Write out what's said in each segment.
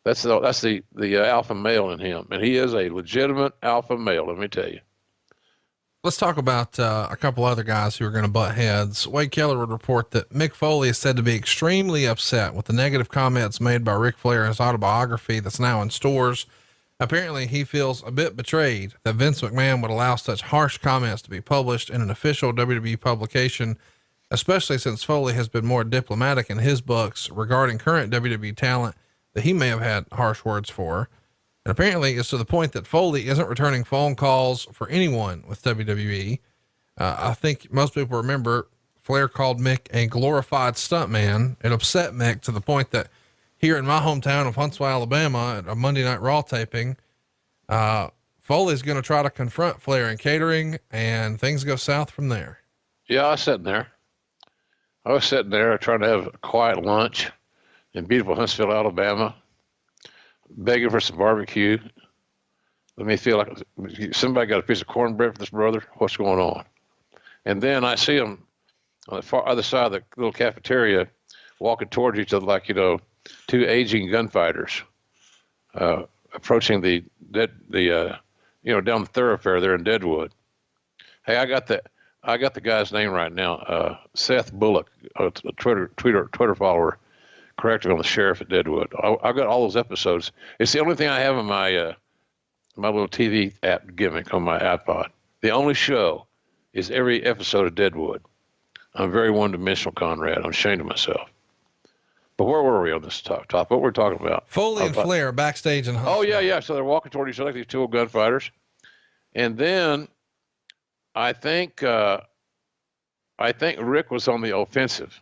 That's the alpha male in him, and he is a legitimate alpha male. Let me tell you. Let's talk about a couple other guys who are going to butt heads. Wade Keller would report that Mick Foley is said to be extremely upset with the negative comments made by Ric Flair in his autobiography that's now in stores. Apparently, he feels a bit betrayed that Vince McMahon would allow such harsh comments to be published in an official WWE publication, especially since Foley has been more diplomatic in his books regarding current WWE talent that he may have had harsh words for. And apparently it's to the point that Foley isn't returning phone calls for anyone with WWE. I think most people remember Flair called Mick a glorified stuntman. It upset Mick to the point that here in my hometown of Huntsville, Alabama, at a Monday Night Raw taping, Foley's going to try to confront Flair in catering, and things go south from there. Yeah, I was sitting there trying to have a quiet lunch in beautiful Huntsville, Alabama, begging for some barbecue. Let me feel like somebody got a piece of cornbread for this brother. What's going on? And then I see him on the far other side of the little cafeteria walking towards each other like, two aging gunfighters, approaching the down the thoroughfare there in Deadwood. Hey, I got the guy's name right now. Seth Bullock, a Twitter follower, corrected on the sheriff at Deadwood. I've got all those episodes. It's the only thing I have in my little TV app gimmick on my iPod. The only show is every episode of Deadwood. I'm very one-dimensional, Conrad. I'm ashamed of myself. But where were we on this top? What were we talking about? Foley and Flair backstage in Huntsville. Oh yeah. So they're walking toward each other like these two old gunfighters. And then I think Rick was on the offensive.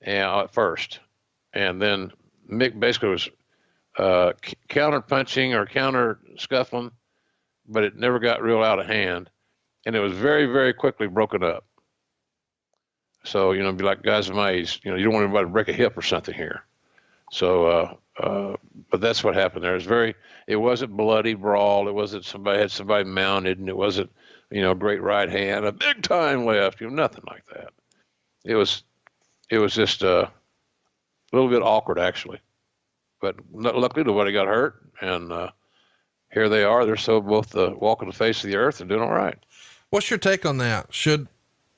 And at first, and then Mick basically was counter punching or counter scuffling, but it never got real out of hand, and it was very, very quickly broken up. So be like guys of my age, you don't want anybody to break a hip or something here. So, but that's what happened there. It wasn't bloody brawl. It wasn't somebody had somebody mounted, and it wasn't a great right hand, a big time left, nothing like that. It was just a little bit awkward, actually. But luckily, nobody got hurt, and here they are. They're so both walking the face of the earth and doing all right. What's your take on that? Should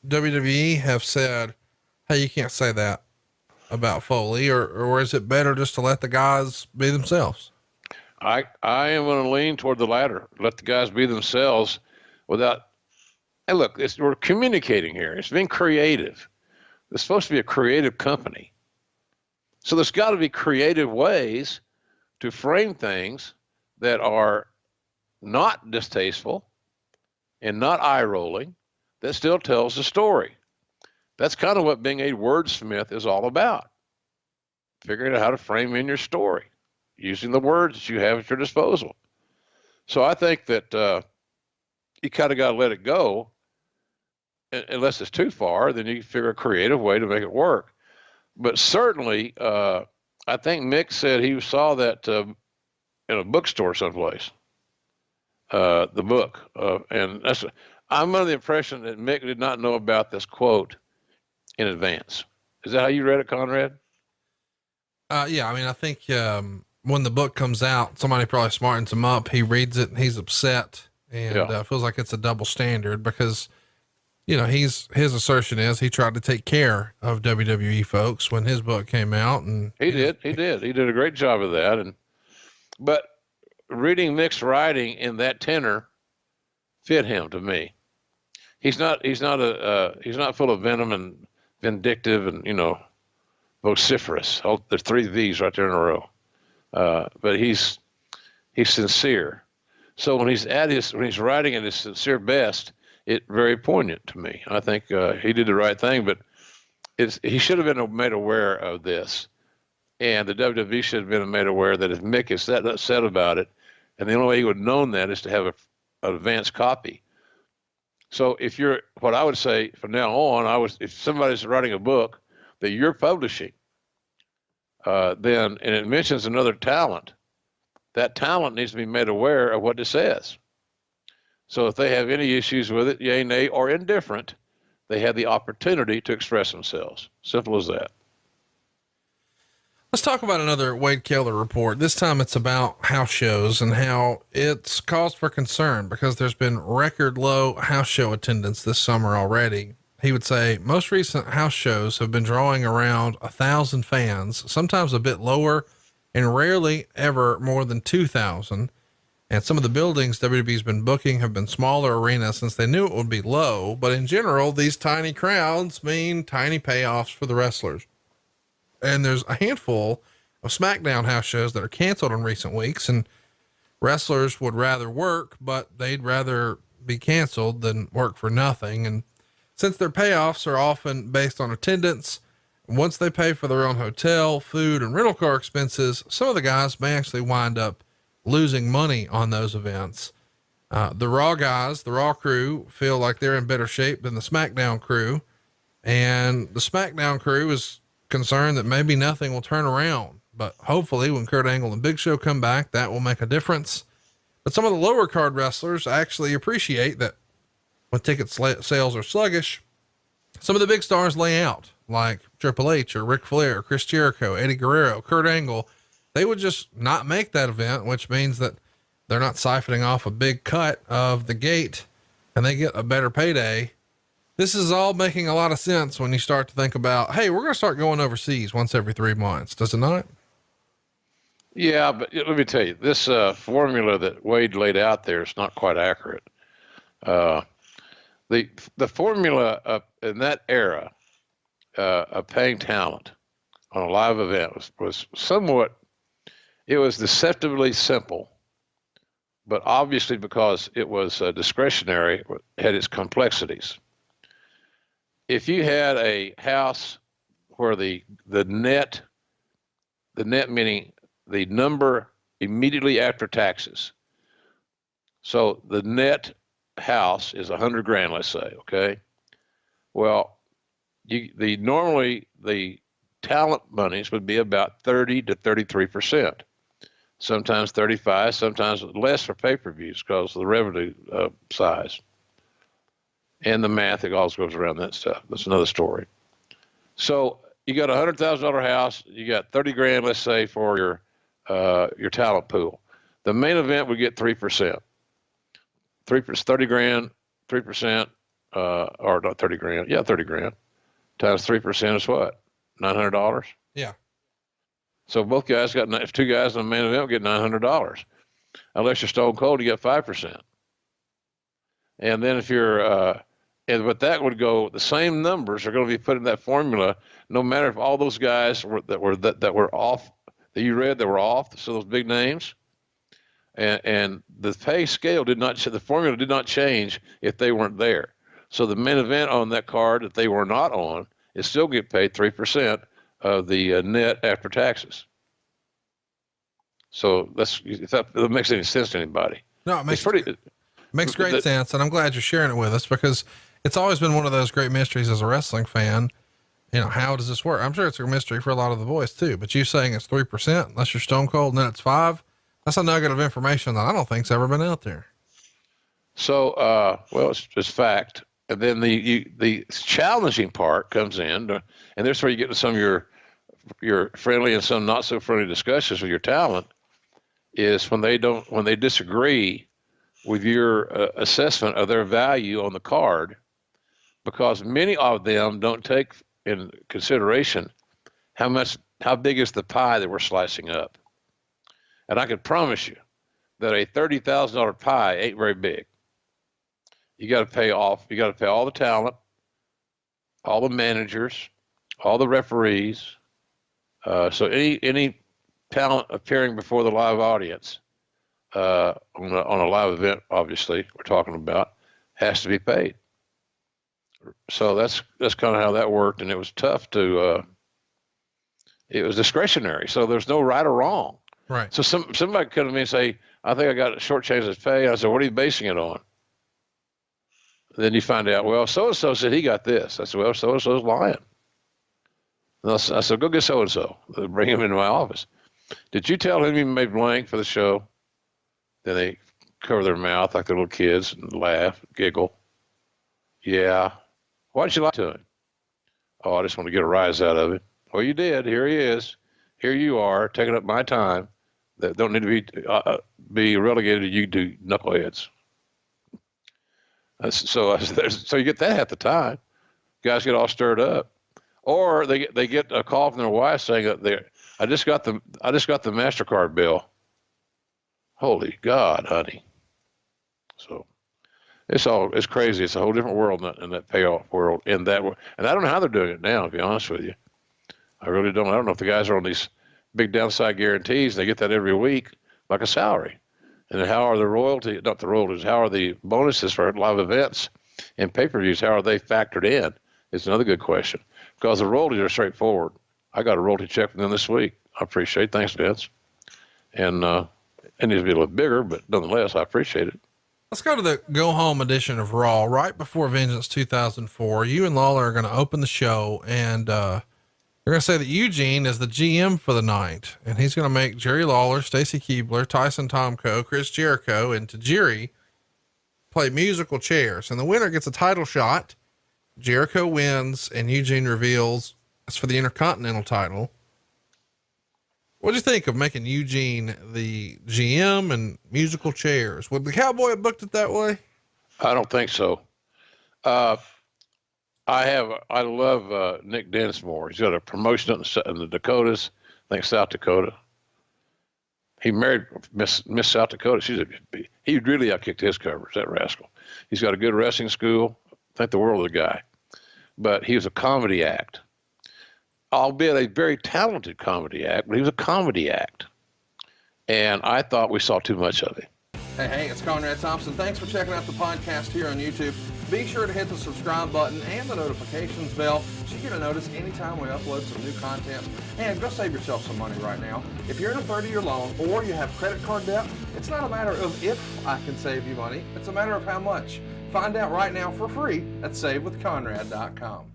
WWE have said, hey, you can't say that about Foley, or is it better just to let the guys be themselves? I am going to lean toward the latter. Let the guys be themselves without, and look, we're communicating here. It's being creative. It's supposed to be a creative company. So there's got to be creative ways to frame things that are not distasteful and not eye-rolling, that still tells the story. That's kind of what being a wordsmith is all about. Figuring out how to frame in your story, using the words that you have at your disposal. So I think that you kind of got to let it go. Unless it's too far, then you figure a creative way to make it work. But certainly, I think Mick said he saw that in a bookstore someplace, the book. And I'm under the impression that Mick did not know about this quote in advance. Is that how you read it, Conrad? Yeah. I mean, I think when the book comes out, somebody probably smartens him up. He reads it and he's upset and feels like it's a double standard because his assertion is he tried to take care of WWE folks when his book came out, and he did a great job of that. But reading Mick's writing in that tenor fit him to me. He's not full of venom and vindictive and, vociferous. There's 3 V's right there in a row. But he's sincere. So when he's writing at his sincere best, it's very poignant to me. I think he did the right thing, but he should have been made aware of this, and the WWE should have been made aware that if Mick is that upset about it, and the only way he would have known that is to have an advanced copy. So what I would say from now on, if somebody's writing a book that you're publishing, and it mentions another talent, that talent needs to be made aware of what it says. So if they have any issues with it, yay, nay, or indifferent, they have the opportunity to express themselves. Simple as that. Let's talk about another Wade Keller report. This time it's about house shows and how it's caused for concern because there's been record low house show attendance this summer already. He would say most recent house shows have been drawing around 1,000 fans, sometimes a bit lower and rarely ever more than 2,000. And some of the buildings WWE's been booking have been smaller arenas since they knew it would be low. But in general, these tiny crowds mean tiny payoffs for the wrestlers. And there's a handful of SmackDown house shows that are canceled in recent weeks, and wrestlers would rather work, but they'd rather be canceled than work for nothing. And since their payoffs are often based on attendance, once they pay for their own hotel, food, and rental car expenses, some of the guys may actually wind up losing money on those events. The Raw guys, the Raw crew, feel like they're in better shape than the SmackDown crew. And the SmackDown crew is concerned that maybe nothing will turn around, but hopefully when Kurt Angle and Big Show come back, that will make a difference. But some of the lower card wrestlers actually appreciate that when ticket sales are sluggish, some of the big stars lay out, like Triple H or Ric Flair, Chris Jericho, Eddie Guerrero, Kurt Angle. They would just not make that event, which means that they're not siphoning off a big cut of the gate and they get a better payday. This is all making a lot of sense when you start to think about, hey, we're going to start going overseas once every 3 months. Does it not? Yeah, but let me tell you, this formula that Wade laid out there is not quite accurate. The formula in that era of paying talent on a live event was somewhat, it was deceptively simple, but obviously because it was discretionary, it had its complexities. If you had a house where the net meaning the number immediately after taxes. So the net house is $100,000, let's say, okay? Well, normally the talent monies would be about 30 to 33%, sometimes 35, sometimes less for pay-per-views because of the revenue size. And the math, it always goes around that stuff. That's another story. So you got a $100,000 house, you got 30 grand, let's say, for your talent pool. The main event would get 3%. 30 grand, 3%, or not 30 grand. Yeah, 30 grand times 3% is what? $900. Yeah. So both guys if two guys in the main event get $900, unless you're Stone Cold, you get 5%. And then if you're, but that would go, the same numbers are going to be put in that formula, no matter if all those guys that were off, that you read that were off, so those big names, and the pay scale the formula did not change if they weren't there. So the main event on that card that they were not on is still get paid 3% of the net after taxes. So if that makes any sense to anybody. No, it makes great sense. And I'm glad you're sharing it with us because it's always been one of those great mysteries as a wrestling fan. You know, how does this work? I'm sure it's a mystery for a lot of the boys too, but you saying it's 3% unless you're Stone Cold and then it's 5%. That's a nugget of information that I don't think's ever been out there. So, well, it's just fact. And then the challenging part comes in, and there's where you get to some of your friendly and some not so friendly discussions with your talent, is when they disagree with your assessment of their value on the card, because many of them don't take in consideration how big is the pie that we're slicing up. And I can promise you that a $30,000 pie ain't very big. You got to pay all the talent, all the managers, all the referees. So any talent appearing before the live audience on a live event, obviously we're talking about, has to be paid. So that's kind of how that worked, and it was tough to. It was discretionary, so there's no right or wrong. Right. So somebody come to me and say, "I think I got a shortchanged his pay." I said, "What are you basing it on?" Then you find out, well, so-and-so said he got this. I said, well, so-and-so's lying. And I said, go get so-and-so. Bring him into my office. Did you tell him he made blank for the show? Then they cover their mouth like they're little kids and laugh, giggle. Yeah. Why'd you lie to him? Oh, I just want to get a rise out of it. Well, you did. Here he is. here you are taking up my time that don't need to be relegated to you two knuckleheads. So you get that half the time. Guys get all stirred up, or they get a call from their wife saying that I just got the MasterCard bill. Holy God, honey! So it's crazy. It's a whole different world in that payoff world. And I don't know how they're doing it now. To be honest with you, I really don't. I don't know if the guys are on these big downside guarantees. They get that every week like a salary. And then how are the royalties? Not the royalties. How are the bonuses for live events and pay-per-views? How are they factored in? It's another good question. Because the royalties are straightforward. I got a royalty check from them this week. I appreciate it. Thanks, Vince. And it needs to be a little bigger, but nonetheless, I appreciate it. Let's go to the go-home edition of Raw. Right before Vengeance 2004, you and Lawler are going to open the show, and you're going to say that Eugene is the GM for the night, and he's going to make Jerry Lawler, Stacy Keibler, Tyson Tomko, Chris Jericho, and Tajiri play musical chairs, and the winner gets a title shot. Jericho wins, and Eugene reveals it's for the Intercontinental title. What do you think of making Eugene the GM and musical chairs? Would the Cowboy have booked it that way? I don't think so. I love Nick Densmore. He's got a promotion in the Dakotas, I think South Dakota. He married Miss South Dakota. He really outkicked his covers, that rascal. He's got a good wrestling school. I think the world of the guy. But he was a comedy act. Albeit a very talented comedy act, but he was a comedy act. And I thought we saw too much of it. Hey, it's Conrad Thompson. Thanks for checking out the podcast here on YouTube. Be sure to hit the subscribe button and the notifications bell so you get a notice anytime we upload some new content. And go save yourself some money right now. If you're in a 30-year loan or you have credit card debt, it's not a matter of if I can save you money. It's a matter of how much. Find out right now for free at SaveWithConrad.com.